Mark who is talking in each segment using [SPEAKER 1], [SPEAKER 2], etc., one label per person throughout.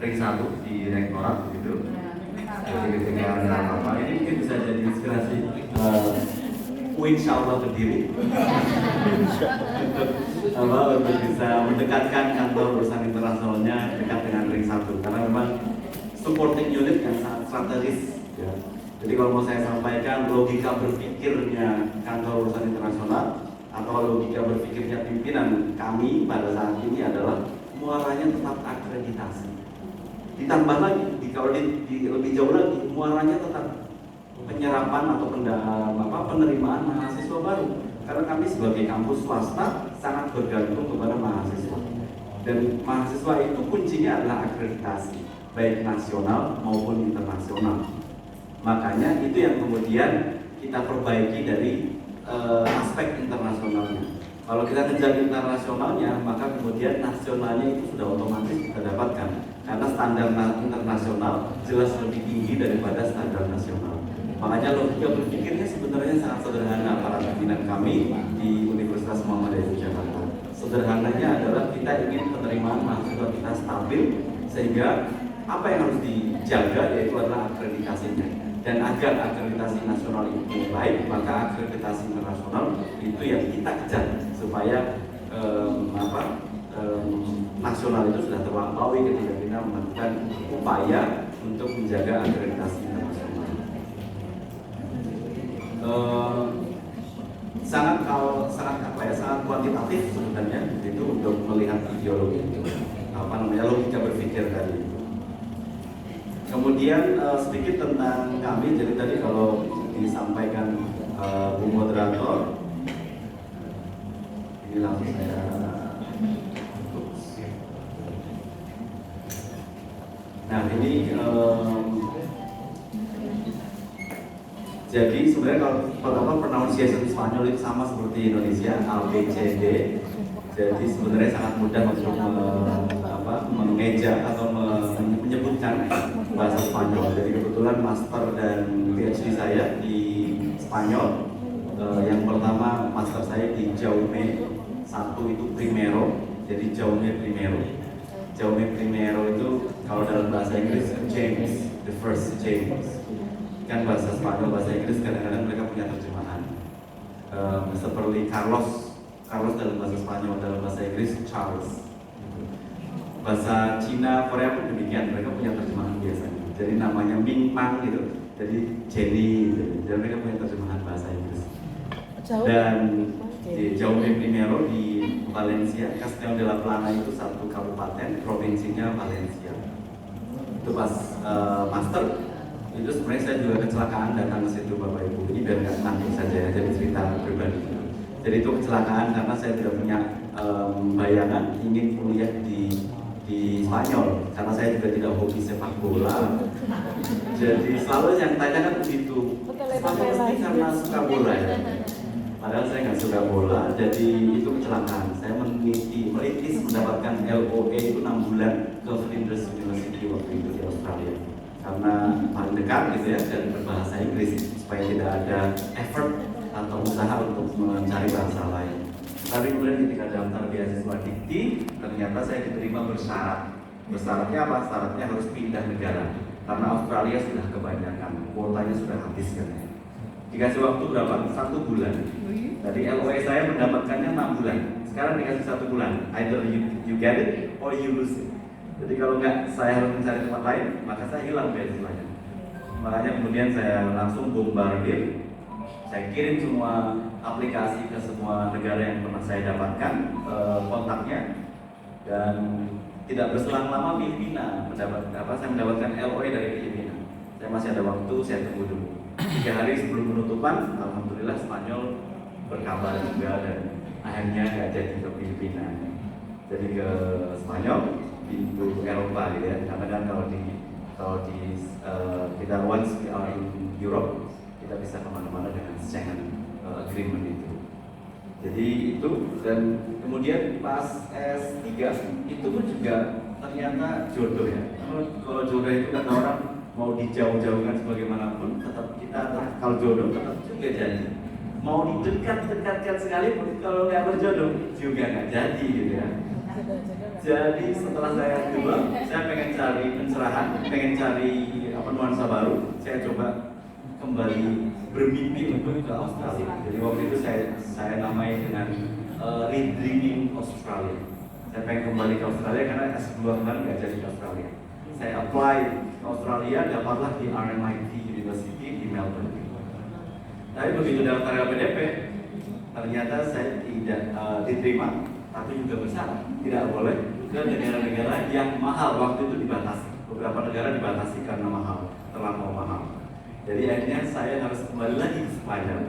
[SPEAKER 1] ring 1 di rektorat gitu. Jadi ketika ada apa ini mungkin bisa jadi inspirasi. Insya Allah berdiri untuk bisa mendekatkan kantor urusan internasionalnya dekat dengan ring 1 karena memang supporting unit yang sangat strategis ya. Jadi kalau mau saya sampaikan logika berpikirnya kantor urusan internasional atau logika berpikirnya pimpinan kami pada saat ini adalah muaranya tetap akreditasi. Ditambah lagi, kalau lebih jauh lagi, muaranya tetap penyerapan atau penerimaan mahasiswa baru. Karena kami sebagai kampus swasta sangat bergantung kepada mahasiswa. Dan mahasiswa itu kuncinya adalah akreditasi, baik nasional maupun internasional. Makanya itu yang kemudian kita perbaiki dari aspek internasionalnya. Kalau kita kejar internasionalnya, maka kemudian nasionalnya itu sudah otomatis kita dapatkan. Karena standar internasional jelas lebih tinggi daripada standar nasional. Makanya logika berpikirnya sebenarnya sangat sederhana para pimpinan kami di Universitas Muhammadiyah Yogyakarta. Sederhananya adalah kita ingin penerimaan mahasiswa kita stabil sehingga apa yang harus dijaga yaitu adalah akreditasinya. Dan agar akreditasi nasional itu baik, maka akreditasi internasional itu yang kita kejar supaya nasional itu sudah terlampaui ketika kita melakukan upaya untuk menjaga akreditasi internasional. Sangat kuantitatif sebenarnya itu untuk melihat ideologi logika berpikir tadi itu. Kemudian sedikit tentang kami. Jadi tadi kalau disampaikan Bu Moderator ini langsung saya nah ini jadi sebenarnya kalau pronunciation Spanyol itu sama seperti Indonesia, A, B, C, D. Jadi sebenarnya sangat mudah untuk mengeja atau menyebutkan bahasa Spanyol. Jadi kebetulan master dan PhD saya di Spanyol. Yang pertama master saya di Jaume 1 itu Primero. Jadi Jaume Primero. Jaume Primero itu kalau dalam bahasa Inggris James, the first James. Kan bahasa Spanyol, bahasa Inggris kadang-kadang mereka punya terjemahan seperti Carlos dalam bahasa Spanyol, dalam bahasa Inggris Charles. Bahasa Cina, Korea pun demikian, mereka punya terjemahan biasanya. Jadi namanya Ming Pang gitu, jadi Jenny gitu. Jadi mereka punya terjemahan bahasa Inggris. Dan di Jaume Primero di Valencia, Castelló de la Plana itu satu kabupaten, provinsinya Valencia. Itu pas master itu sebenarnya saya juga kecelakaan datang ke situ Bapak Ibu. Ini biar nggak nanggung saja ya, jadi cerita pribadi. Jadi itu kecelakaan karena saya tidak punya bayangan ingin kuliah di Spanyol karena saya juga tidak hobi sepak bola. Jadi selalu yang tanya kan begitu. Spanyol pasti karena suka bola ya. Padahal saya nggak suka bola, jadi itu kecelakaan. Saya merintis mendapatkan LOA itu 6 bulan ke Flinders University waktu itu di Australia. Karena paling dekat gitu ya dan berbahasa Inggris supaya tidak ada effort atau usaha untuk mencari bahasa lain. Tapi kemudian ketika daftar beasiswa Dikti, ternyata saya diterima bersyarat. Bersyaratnya apa? Syaratnya harus pindah negara karena Australia sudah kebanyakan, kuotanya sudah habis katanya. Dikasih waktu berapa? 1 bulan. Tadi LOA saya mendapatkannya 6 bulan. Sekarang dikasih 1 bulan. Either you get it or you lose it. Jadi kalau nggak saya harus mencari tempat lain, maka saya hilang beasiswanya. Makanya kemudian saya langsung bombardir. Saya kirim semua aplikasi ke semua negara yang pernah saya dapatkan kontaknya. Dan tidak berselang lama Filipina saya mendapatkan LOA dari Filipina. Saya masih ada waktu, saya tunggu dulu. 3 hari sebelum penutupan, alhamdulillah Spanyol berkabar juga dan akhirnya nggak jadi ke Filipina. Jadi ke Spanyol, pintu Eropa gitu ya. Karena kan kalau di kita once we are in Europe, kita bisa kemana-mana dengan Schengen agreement itu. Jadi itu dan kemudian pas S3 itu pun juga ternyata jodoh ya. Kalau jodoh itu kata orang mau dijauh-jauhkan sebagaimanapun, tetap kita kalau jodoh tetap juga jadi. Mau didekat-dekatkan sekalipun kalau nggak berjodoh juga nggak jadi gitu ya. Jadi setelah saya coba, saya pengen cari pencerahan, pengen cari nuansa baru. Saya coba kembali bermimpi untuk ke Australia. Jadi waktu itu saya namai dengan Redreaming Australia. Saya pengen kembali ke Australia karena S2 kemarin nggak jadi ke Australia. Saya apply ke Australia, dapatlah di RMIT University di Melbourne. Tapi begitu daftar LPDP, ternyata saya tidak diterima, tapi juga bersalah. Tidak boleh ke negara-negara yang mahal. Waktu itu dibatasi. Beberapa negara dibatasi karena mahal, terlampau mahal. Jadi akhirnya saya harus kembali lagi ke Spanyol.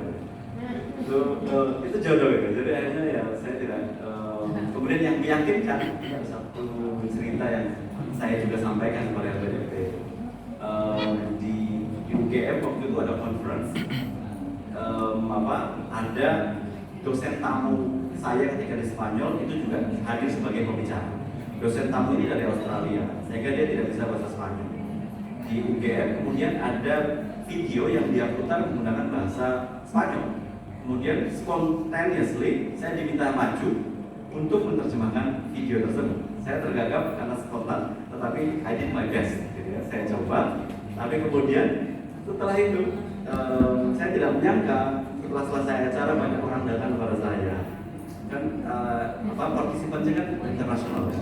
[SPEAKER 1] Itu jodoh ya. Jadi akhirnya ya saya tidak. Kemudian yang meyakinkan ada satu cerita yang saya juga sampaikan kepada LPDP di UGM waktu itu ada conference. Ada dosen tamu saya ketika di Spanyol itu juga hadir sebagai pembicara. Dosen tamu ini dari Australia, sehingga dia tidak bisa bahasa Spanyol. Di UGM kemudian ada video yang dia putar menggunakan bahasa Spanyol. Kemudian spontaneously saya diminta maju untuk menerjemahkan video tersebut. Saya tergagap karena spontan, tetapi I did my best. Gitu ya. Saya coba, tapi kemudian setelah itu saya tidak menyangka setelah selesai acara banyak orang datang kepada saya. Kan partisipannya kan internasional.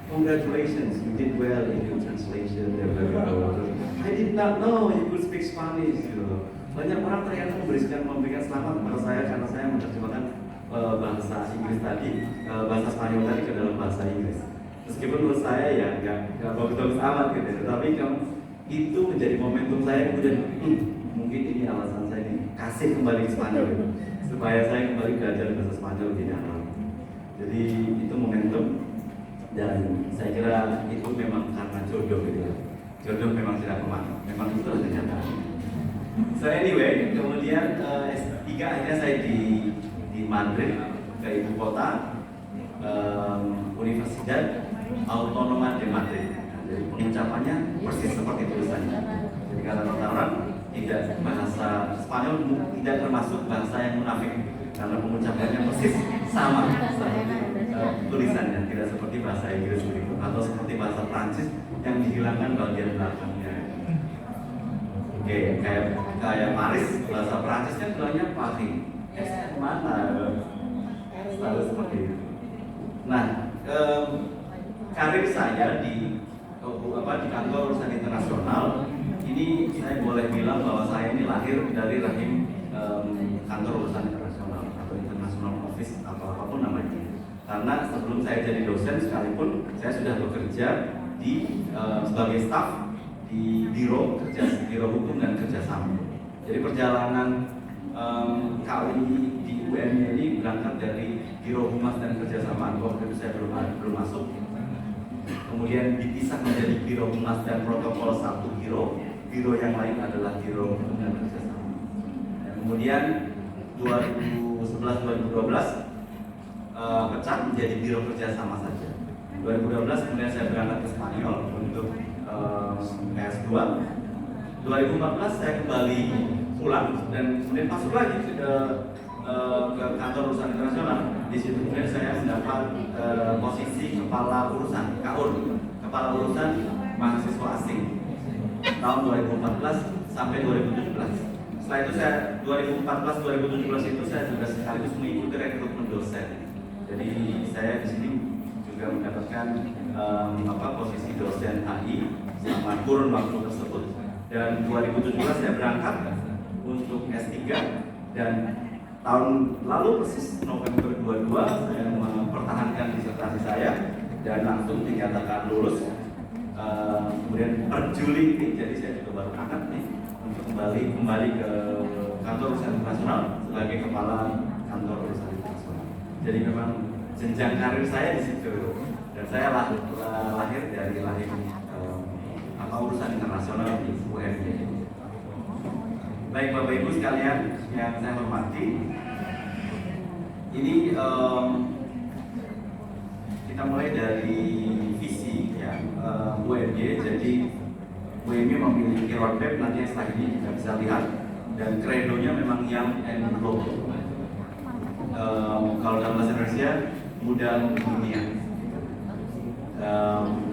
[SPEAKER 1] Congratulations, you did well in your translation. I did not know you could speak Spanish. Gitu. Banyak orang ternyata memberikan selamat kepada saya karena saya menerjemahkan bahasa Inggris tadi, bahasa Spanyol tadi ke dalam bahasa Inggris. Meskipun menurut saya ya nggak bagus-bagus amat gitu, tetapi itu menjadi momentum saya kemudian mungkin ini alasan saya dikasih kembali ke Spanyol gitu, supaya saya kembali belajar bahasa Spanyol lebih dalam. Jadi itu momentum dan saya kira itu memang karena jodoh gitu ya. Jodoh memang tidak kemana, memang itu adalah kenyataan. So anyway, kemudian S3 akhirnya saya di Madrid, ke ibu kota, Universidad Autónoma de Madrid. Jadi pengucapannya persis seperti tulisannya. Jadi kata orang tidak bahasa Spanyol tidak termasuk bahasa yang munafik karena pengucapannya persis sama seperti tulisannya, tidak seperti bahasa Inggris berikut atau seperti bahasa Prancis yang dihilangkan bagian belakangnya. Oke, kayak Paris, bahasa Prancisnya bilangnya Paris. Mana? Selalu seperti itu. Nah, karir saya di kantor urusan internasional ini saya boleh bilang bahwa saya ini lahir dari rahim kantor urusan internasional atau international office atau apapun namanya. Karena sebelum saya jadi dosen sekalipun saya sudah bekerja di sebagai staf di biro hukum dan kerjasama. Jadi perjalanan kali di UN ini berangkat dari biro humas dan kerjasama. Waktu itu saya belum masuk. Kemudian dipisah menjadi biro humas dan protokol satu biro yang lain adalah biro hukum dan kerjasama. Kemudian 2011-2012 pecah menjadi biro kerjasama saja. 2012 kemudian saya berangkat ke Spanyol untuk S2. 2014 saya kembali pulang dan kemudian masuk lagi ke kantor urusan internasional. Di situ kemudian saya mendapat posisi kepala urusan KUR, kepala urusan mahasiswa asing tahun 2014 sampai 2017. Setelah itu saya 2014-2017 itu saya juga sekaligus mengikuti rekrutmen dosen. Jadi saya di sini juga mendapatkan posisi dosen HI selama kurun waktu tersebut. Dan 2017 saya berangkat untuk S3 dan tahun lalu persis November 22 saya mempertahankan disertasi saya dan langsung dinyatakan lulus. Kemudian per Juli ini, jadi saya juga baru angkat nih untuk kembali ke kantor urusan internasional sebagai kepala kantor urusan internasional. Jadi memang jenjang karir saya di situ dan saya lahir dari urusan internasional di UMY. Baik Bapak Ibu sekalian yang saya hormati, ini kita mulai dari visi ya UMY. Jadi UMY memiliki roadmap nanti yang setelah ini kita bisa lihat dan kredonya memang young and global. Kalau dalam bahasa Indonesia muda dunia.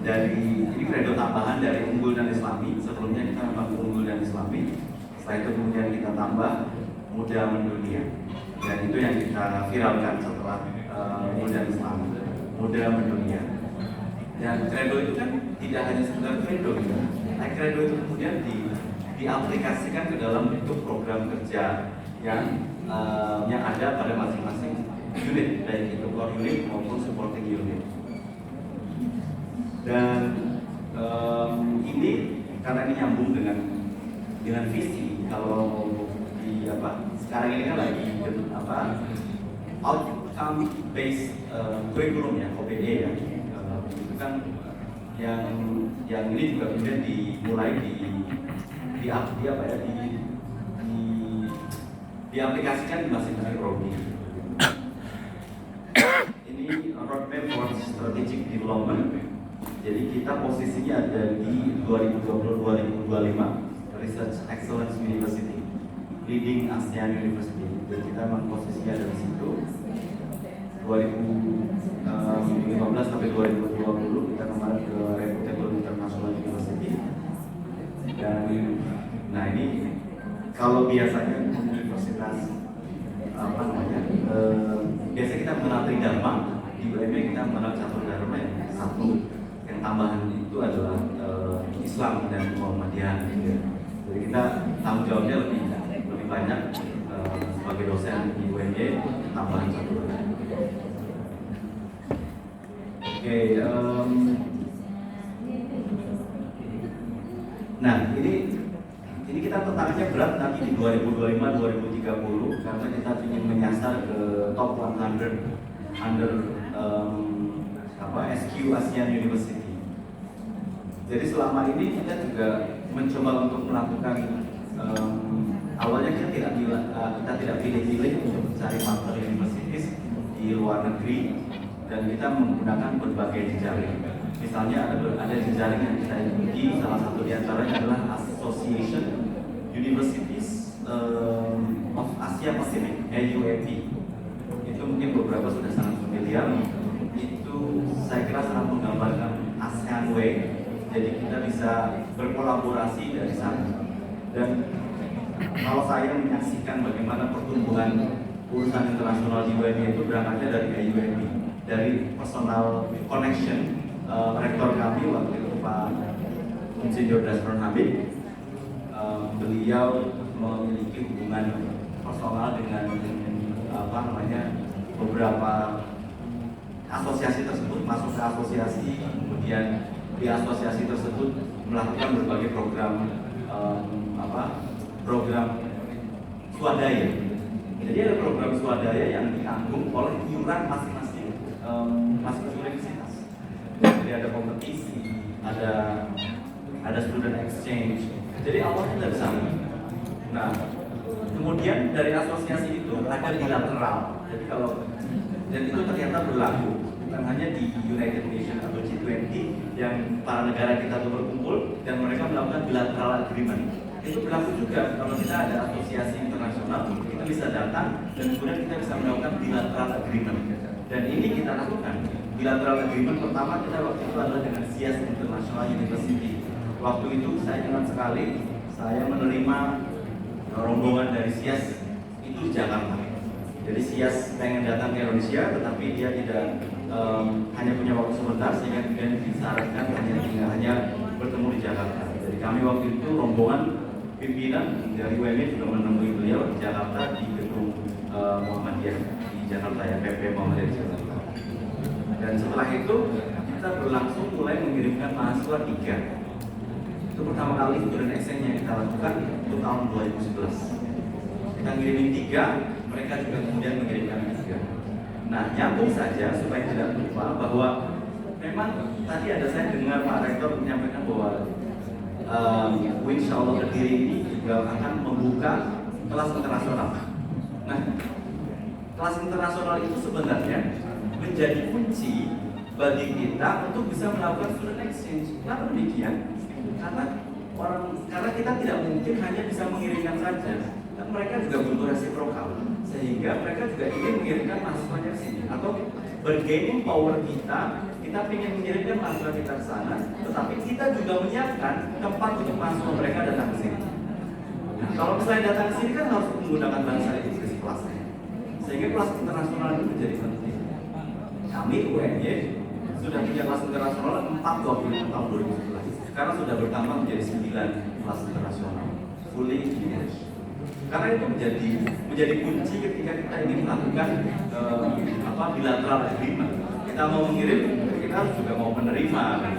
[SPEAKER 1] Dari ini kredo tambahan dari unggul dan islami. Sebelumnya kita memang unggul dan islami, setelah itu kemudian kita tambah muda mendunia, dan itu yang kita viralkan setelah unggul dan islami, muda mendunia. Dan kredo itu kan tidak hanya sekedar kredo gitu. Nah, kredo itu kemudian diaplikasikan ke dalam bentuk program kerja yang ada pada masing-masing unit, baik itu core unit maupun supporting unit. Dan ini karena ini nyambung dengan visi. Kalau di sekarang ini kan lagi outcome based curriculum ya, OBE ya, itu kan yang ini juga kemudian dimulai diaplikasikan di masing-masing prodi. Ini roadmap for strategic development. Jadi kita posisinya ada di 2020-2025 Research Excellence University, Leading ASEAN University. Jadi kita memang posisinya ada di situ. 2015 sampai 2020 kita kemarin ke Reputable International University. Dan nah ini kalau biasanya universitas biasa kita mengenal Tridharma, di UMY kita mengenal Catur Dharma yang satu. Yang tambahan itu adalah Islam dan Muhammadiyah. Jadi kita tanggung jawabnya lebih banyak sebagai dosen di UMY, tambahan satu. Oke, nah ini kita tantangannya berat nanti di 2025-2030 karena kita ingin menyasar ke top 100 under SQ ASEAN University. Jadi selama ini kita juga mencoba untuk melakukan awalnya kita tidak pilih-pilih untuk mencari partner universities di luar negeri, dan kita menggunakan berbagai jejaring. Misalnya ada jejaring yang kita ikuti, salah satu diantaranya adalah Association Universities of Asia Pacific (AUAP). Itu mungkin beberapa sudah sangat familiar. Itu saya kira sangat menggambarkan ASEAN Way. Jadi kita bisa berkolaborasi dari sana. Dan kalau saya menyaksikan bagaimana pertumbuhan urusan internasional di UMY itu berangkatnya dari AUMY, dari personal connection rektor kami waktu itu Pak Insinyur Dasron Habib. Beliau memiliki hubungan personal dengan beberapa asosiasi tersebut, masuk ke asosiasi, kemudian di asosiasi tersebut melakukan berbagai program program swadaya. Jadi ada program swadaya yang ditanggung oleh iuran masing-masing universitas. Jadi ada kompetisi, ada student exchange. Jadi awalnya dari sana. Nah, kemudian dari asosiasi itu ada bilateral. Jadi dan itu ternyata berlaku bukan hanya di United Nations atau G20 yang para negara kita tuh berkumpul dan mereka melakukan bilateral agreement. Itu berlaku juga kalau kita ada asosiasi internasional, kita bisa datang dan kemudian kita bisa melakukan bilateral agreement. Dan ini kita lakukan. Bilateral agreement pertama kita waktu itu adalah dengan SIAS International University. Waktu itu saya ingat sekali, saya menerima rombongan dari SIAS itu di Jakarta. Jadi SIAS pengen datang ke Indonesia, tetapi dia tidak hanya punya waktu sebentar, sehingga kemudian disarankan hanya bertemu di Jakarta. Jadi kami waktu itu rombongan pimpinan dari UMY juga menemui beliau di Jakarta di gedung Muhammadiyah di Jakarta ya, PP Muhammadiyah di Jakarta. Dan setelah itu kita berlangsung mulai mengirimkan mahasiswa 3. Itu pertama kali student exchange yang kita lakukan itu tahun 2011. Kita ngirimin 3, mereka juga kemudian mengirimkan 3. Nah, nyambung saja supaya tidak lupa bahwa memang tadi ada saya dengar Pak Rektor menyampaikan bahwa insya Allah Kediri ini juga akan membuka kelas internasional. Nah, kelas internasional itu sebenarnya menjadi kunci bagi kita untuk bisa melakukan student exchange. Kenapa demikian? Karena kita tidak mungkin hanya bisa mengirimkan saja. Dan mereka juga butuh resiprokal, sehingga mereka juga ingin mengirimkan mahasiswanya ke sini atau bergaining power kita kita ingin mengirimkan mahasiswa kita ke sana, tetapi kita juga menyiapkan tempat untuk mahasiswa mereka datang ke sini. Nah, kalau misalnya datang ke sini kan harus menggunakan bahasa Inggris kelasnya, sehingga kelas internasional itu menjadi penting. Kami UNY sudah punya kelas internasional 4 tahun 2011. Sekarang sudah bertambah menjadi 9 kelas internasional fully English. Karena itu menjadi kunci ketika kita ingin melakukan bilateral agreement. Kita mau mengirim, kita harus juga mau menerima. Kan?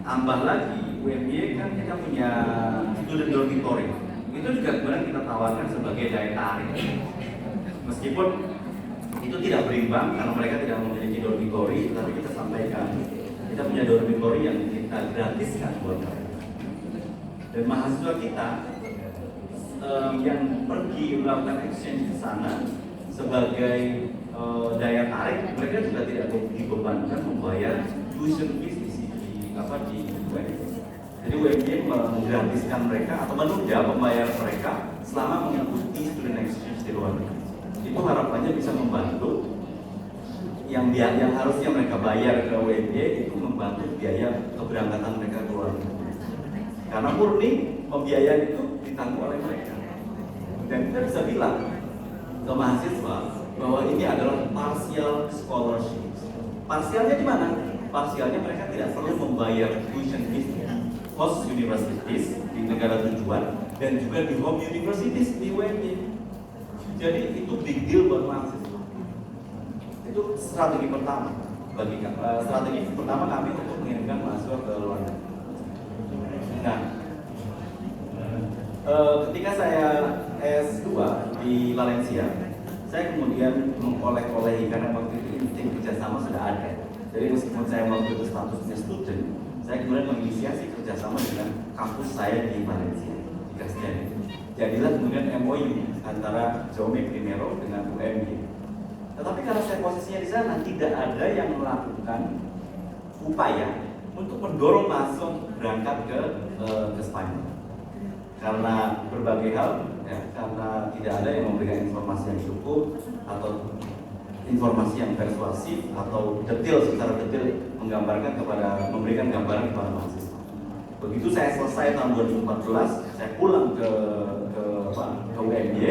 [SPEAKER 1] Tambah lagi, UMY kan kita punya student dormitory. Itu juga kemudian kita tawarkan sebagai daya tarik. Meskipun itu tidak berimbang karena mereka tidak memiliki dormitory, tapi kita sampaikan kita punya dormitory yang kita gratiskan buat mereka. Dan mahasiswa kita yang pergi melakukan exchange di sana sebagai daya tarik, mereka juga tidak dibebankan membayar tuition fees di UMY. Jadi UMY menggratiskan mereka atau menunda pembayaran mereka selama mengikuti student exchange di luar negeri. Itu harapannya bisa membantu yang harusnya mereka bayar ke UMY itu membantu biaya keberangkatan mereka ke luar negeri. Karena murni pembiayaan itu ditanggung oleh mereka. Dan kita bisa bilang ke mahasiswa bahwa ini adalah partial scholarship. Partialnya di mana? Partialnya mereka tidak perlu membayar tuition fees di host universities di negara tujuan dan juga di home universities di UMY. Jadi itu big deal buat mahasiswa. Itu strategi pertama strategi pertama kami untuk mengirimkan mahasiswa ke luar negeri. Nah, ketika saya S2 di Valencia, saya kemudian mengoleh-olehi karena waktu itu insting kerjasama sudah ada. Jadi meskipun saya waktu itu statusnya student, saya kemudian menginisiasi kerjasama dengan kampus saya di Valencia, di Castellano. Jadilah kemudian MOU antara Jaume Primero dengan UMY. Tetapi karena saya posisinya di sana, tidak ada yang melakukan upaya untuk mendorong mahasiswa berangkat ke Spanyol. Karena berbagai hal, ya, karena tidak ada yang memberikan informasi yang cukup atau informasi yang persuasif atau secara detail memberikan gambaran kepada mahasiswa. Begitu saya selesai tahun 2014, saya pulang ke UMY,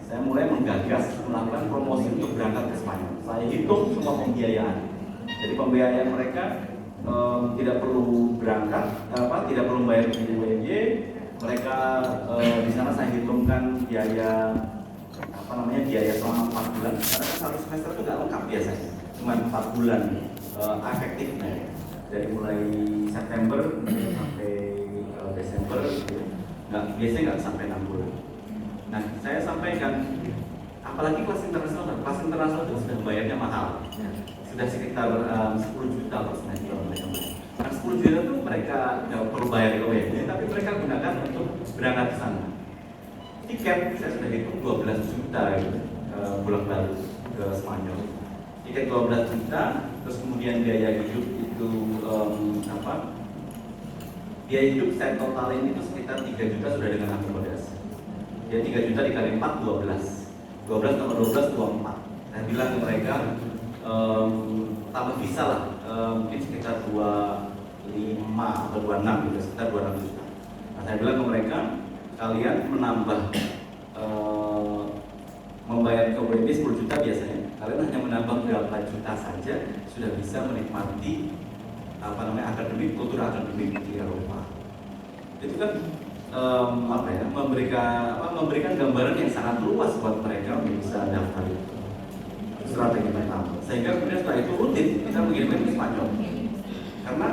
[SPEAKER 1] saya mulai menggagas melakukan promosi untuk berangkat ke Spanyol. Saya hitung semua pembiayaan. Jadi pembiayaan mereka tidak perlu berangkat, tidak perlu bayar di UMY. Mereka di sana saya hitungkan biaya selama 4 bulan. Karena satu semester itu nggak lengkap biasanya, cuma 4 bulan efektifnya. Dari mulai September sampai Desember, biasanya nggak sampai 6 bulan. Nah, saya sampaikan, apalagi kelas internasional itu sudah bayarnya mahal, sudah sekitar 10 juta per semester mereka bayar. Nah, 10 juta itu mereka nggak perlu bayar ke UMY, tapi mereka gunakan untuk berangkat ke sana. Tiket saya sudah hitung 12 juta bulan balik ke Spanyol. Tiket 12 juta, terus kemudian biaya hidup itu biaya hidup saya totalin itu sekitar 3 juta sudah dengan akomodasi. Jadi 3 juta dikali 4, 12 tambah 12, 24. Saya bilang ke mereka, tambah visa lah, mungkin sekitar 25 atau 26 gitu, sekitar 26 juta. Nah, saya bilang ke mereka, kalian menambah membayar ke UMY 10 juta biasanya, kalian hanya menambah berapa juta saja sudah bisa menikmati kultur akademik di Eropa. Itu kan memberikan gambaran yang sangat luas buat mereka untuk bisa daftar itu. Strategi pertama. Sehingga kemudian setelah itu rutin kita mengirimkan ke Spanyol. Karena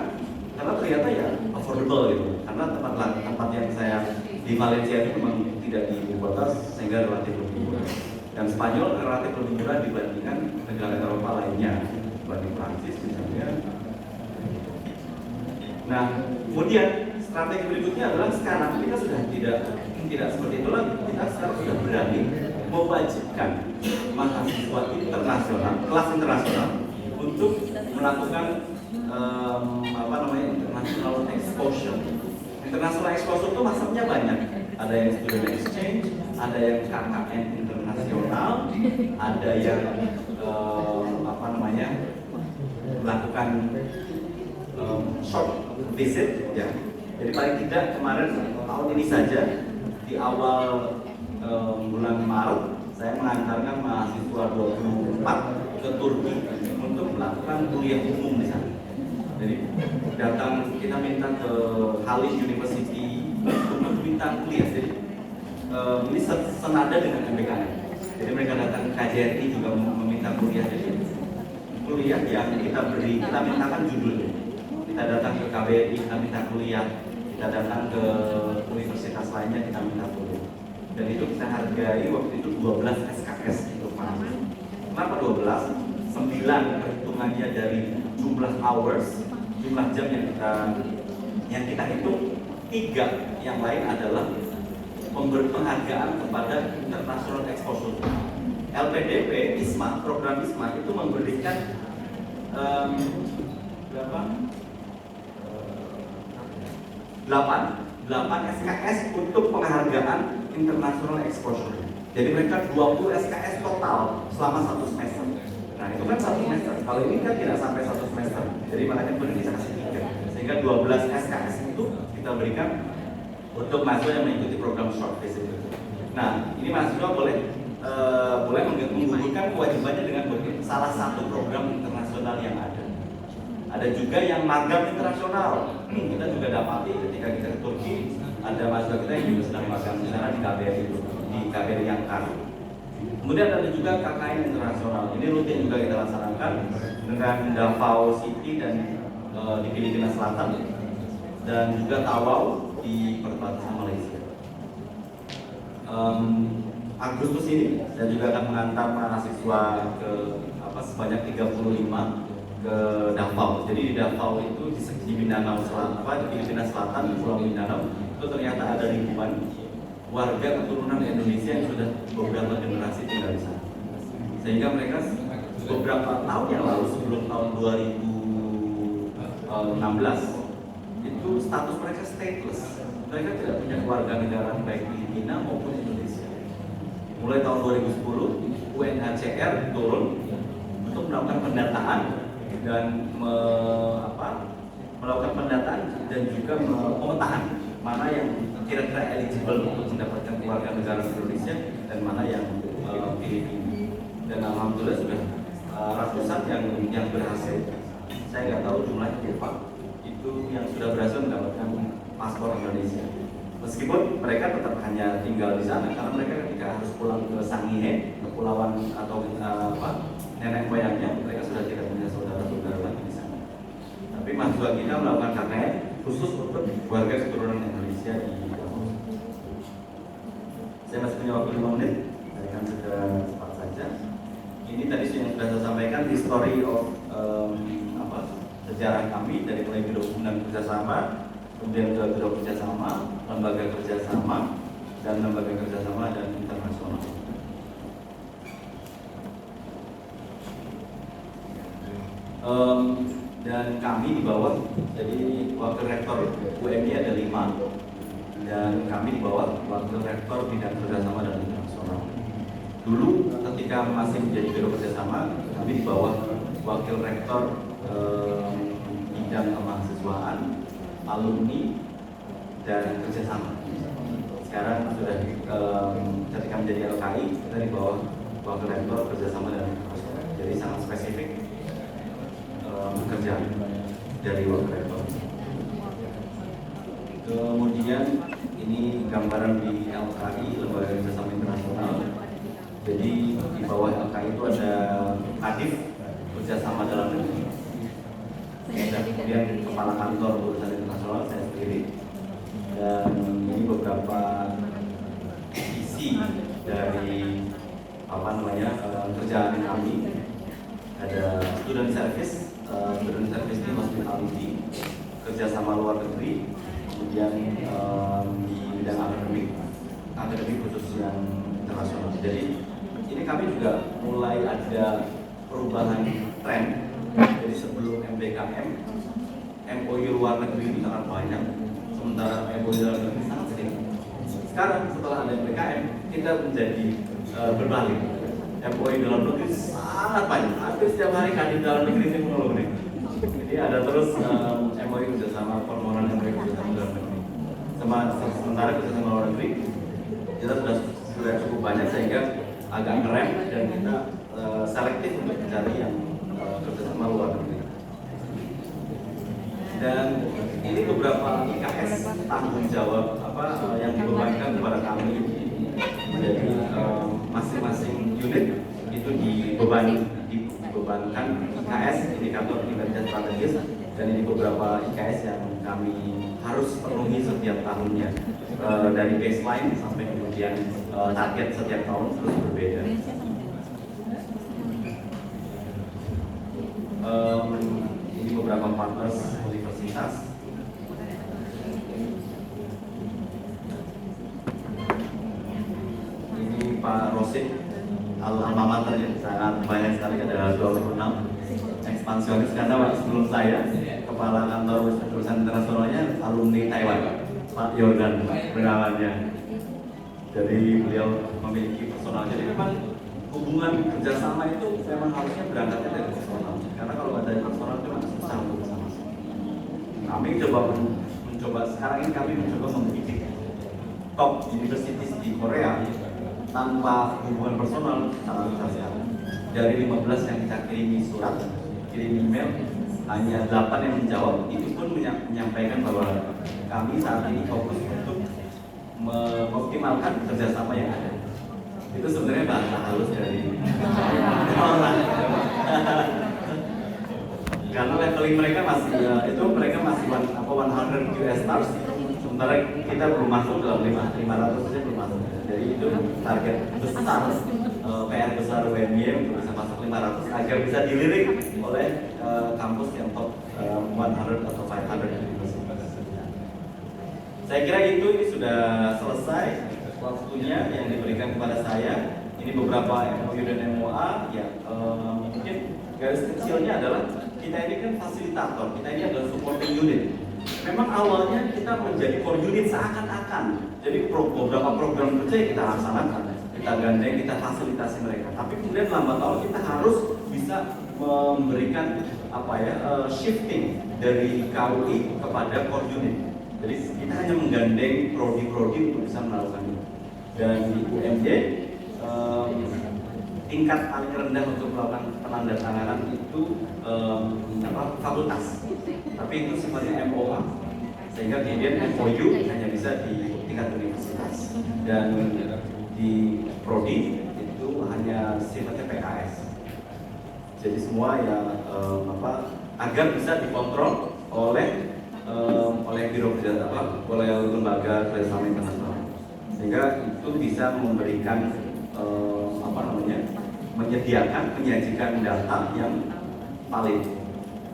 [SPEAKER 1] ternyata ya affordable gitu. Karena tempat yang saya di Valencia itu memang tidak di ibu kota sehingga relatif lebih murah. Dan Spanyol relatif lebih murah dibandingkan negara Eropa lainnya, dibanding Prancis misalnya. Nah, kemudian strategi berikutnya adalah sekarang kita sudah tidak seperti itu lagi. Kita sekarang sudah berani mewajibkan mahasiswa internasional, kelas internasional untuk melakukan international exposure. International exposure itu maksudnya banyak. Ada yang student exchange, ada yang KKN internasional, ada yang melakukan short visit ya. Jadi paling tidak kemarin tahun ini saja di awal bulan Maret saya mengantarkan mahasiswa 24 ke Turki untuk melakukan kuliah umum di sana. Jadi datang, kita minta ke Halis University untuk minta kuliah. Jadi ini senada dengan MBKM. Jadi mereka datang ke KJRI juga meminta kuliah. Jadi kuliah yang kita mintakan judulnya. Kita datang ke KBRI, kita minta kuliah. Kita datang ke universitas lainnya, kita minta kuliah. Dan itu kita hargai waktu itu 12 SKS untuk mahasiswa. Kenapa 12? 9 perhitungannya dari jumlah hours, jumlah jam yang kita hitung. 3 yang lain adalah memberi penghargaan kepada international exposure. LPDP, ISMA, program ISMA itu memberikan berapa? 8 SKS untuk penghargaan international exposure. Jadi mereka 20 SKS total selama 1 semester. Nah itu kan 1 semester. Kalau ini kan tidak sampai 1 semester. Jadi makanya kemudian bisa kasih 3. Sehingga 12 SKS itu kita berikan untuk mahasiswa yang mengikuti program short visit. Nah ini mahasiswa boleh menggugurkan kewajibannya dengan salah satu program internasional yang ada. Ada juga yang magang internasional. Kita juga dapati ketika kita ke Turki, ada mahasiswa kita yang juga sedang magang di sana di KBRI itu, di KBRI Ankara. Kemudian ada juga KKN internasional. Ini rutin juga kita laksanakan dengan Davao City dan di Filipina Selatan dan juga Tawau di perbatasan Malaysia. Agustus ini saya juga akan mengantar mahasiswa ke sebanyak 35 ke Davao. Jadi di Davao itu di Mindanao Selatan, di Filipina Selatan, di Pulau Mindanao itu ternyata ada ribuan warga keturunan Indonesia yang sudah beberapa generasi tinggal di sana. Sehingga mereka beberapa tahun yang lalu sebelum tahun 2016 itu status mereka stateless. Mereka tidak punya keluarga negara baik Filipina maupun Indonesia. Mulai tahun 2010 UNHCR turun untuk melakukan pendataan dan melakukan pendataan dan juga pemetaan mana yang kira-kira eligible untuk mendapatkan keluarga negara Indonesia dan mana yang Filipina. Dan alhamdulillah sudah ratusan yang berhasil. Saya nggak tahu jumlahnya berapa. Itu yang sudah berhasil mendapatkan paspor Indonesia. Meskipun mereka tetap hanya tinggal di sana karena mereka ketika harus pulang ke Sangihe, kepulauan atau nenek moyangnya, mereka sudah tidak punya saudara-saudara lagi di sana. Tapi mahasiswa kita melakukan KKN khusus untuk warga keturunan Indonesia di Davao. Saya masih punya waktu 5 menit, saya akan segera cepat saja. Ini tadi yang sudah saya sampaikan, history of sejarah kami dari mulai biro hubungan kerjasama, kemudian ke biro kerjasama, lembaga kerjasama, dan lembaga kerjasama dan internasional. Dan kami di bawah, jadi wakil rektor UMI ada 5 dan kami di bawah wakil rektor bidang kerjasama dan internasional. Dulu ketika masih menjadi biro kerjasama, kami di bawah wakil rektor bidang kemahasiswaan, alumni dan kerjasama. Sekarang sudah ketika menjadi LKI, kita di bawah wakil rektor kerjasama dan internasional. Jadi sangat spesifik pekerjaan dari wakil rektor. Kemudian ini gambaran di LKI, Lembaga Kerjasama Internasional. Jadi di bawah LKI itu ada Kadif Kerjasama Dalam Negeri. Dan kemudian Kepala Kantor Urusan Internasional saya sendiri. Dan ini beberapa isi dari kerjaan kami. Ada student service di hospitality, kerjasama luar negeri, kemudian di bidang akademik khusus yang internasional. Jadi ini kami juga mulai ada perubahan tren. Jadi sebelum MBKM, MOU luar negeri itu sangat banyak, sementara MOU dalam negeri sangat sedikit. Sekarang setelah ada MBKM, kita menjadi berbalik. MOU dalam negeri sangat banyak. Hampir setiap hari kadin dalam negeri ini mengeluh nih. Jadi ada terus MOU kerjasama, permohonan MOU kerjasama dalam negeri. Sementara kerjasama luar negeri kita sudah cukup banyak sehingga agak ngerem dan kita selektif untuk mencari yang kerjasama luar negeri. Dan ini beberapa IKS tanggung jawab yang dibebankan kepada kami. Jadi masing-masing unit itu dibebankan IKS, indikator kinerja strategis, dan ini beberapa IKS yang kami harus penuhi setiap tahunnya, dari baseline sampai kemudian target setiap tahun terus berbeda. Ini beberapa partners universitas. Ini Pak Rosid, alma mater ya, sangat banyak sekali, ada 26 ekspansionis karena sebelum saya kepala kantor perusahaan internasionalnya alumni Taiwan, Pak Yordan Benawannya. Jadi beliau memiliki personal, jadi memang hubungan kerjasama itu memang harusnya berangkatnya dari personal, karena kalau ada personal itu masih susah untuk bersama. Kami mencoba sekarang ini kami mencoba membidik top universities di Korea tanpa hubungan personal sangat susah sekali. Dari 15 yang kita kirimi surat, kirim email, hanya 8 yang menjawab. Itu pun menyampaikan bahwa kami saat ini fokus untuk mengoptimalkan kerjasama yang ada. Itu sebenarnya bahasa halus dari orang. Karena leveling mereka masih mereka masih 100 US stars, sementara kita belum masuk dalam 500 saja belum masuk. Jadi itu target besar, PR besar UMY untuk bisa masuk 500 agar bisa dilirik oleh kampus yang top 100 atau 500. Saya kira ini sudah selesai waktunya yang diberikan kepada saya. Ini beberapa MOU dan MOA ya, mungkin garis kecilnya adalah kita ini kan fasilitator, kita ini adalah supporting unit. Memang awalnya kita menjadi core unit seakan-akan, jadi beberapa program kerja kita laksanakan, kita gandeng, kita fasilitasi mereka. Tapi kemudian lambat laun kita harus bisa memberikan shifting dari KUI kepada core unit. Jadi kita hanya menggandeng prodi-prodi untuk bisa melakukan itu. Dan di UMJ tingkat paling rendah untuk melakukan penandatanganan itu fakultas, tapi itu sifatnya MOA, sehingga kemudian MOU hanya bisa di tingkat universitas, dan di prodi itu hanya sifatnya PKS. Jadi semua ya agar bisa dikontrol oleh biro kerja oleh lembaga kerjasama internasional, sehingga itu bisa memberikan menyajikan data yang valid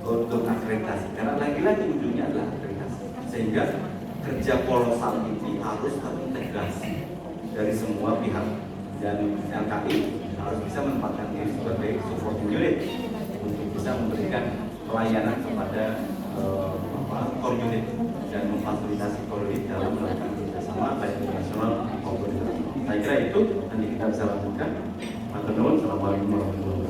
[SPEAKER 1] untuk akreditasi, karena lagi-lagi ujungnya adalah akreditasi, sehingga kerja kolosal ini harus terintegrasi dari semua pihak, dan LKI harus bisa menempatkan diri sebagai supporting unit untuk bisa memberikan pelayanan kepada core unit dan memfasilitasi core unit dalam melakukan kerjasama baik nasional maupun internasional. Saya kira itu nanti kita bisa lakukan. Assalamualaikum warahmatullahi wabarakatuh.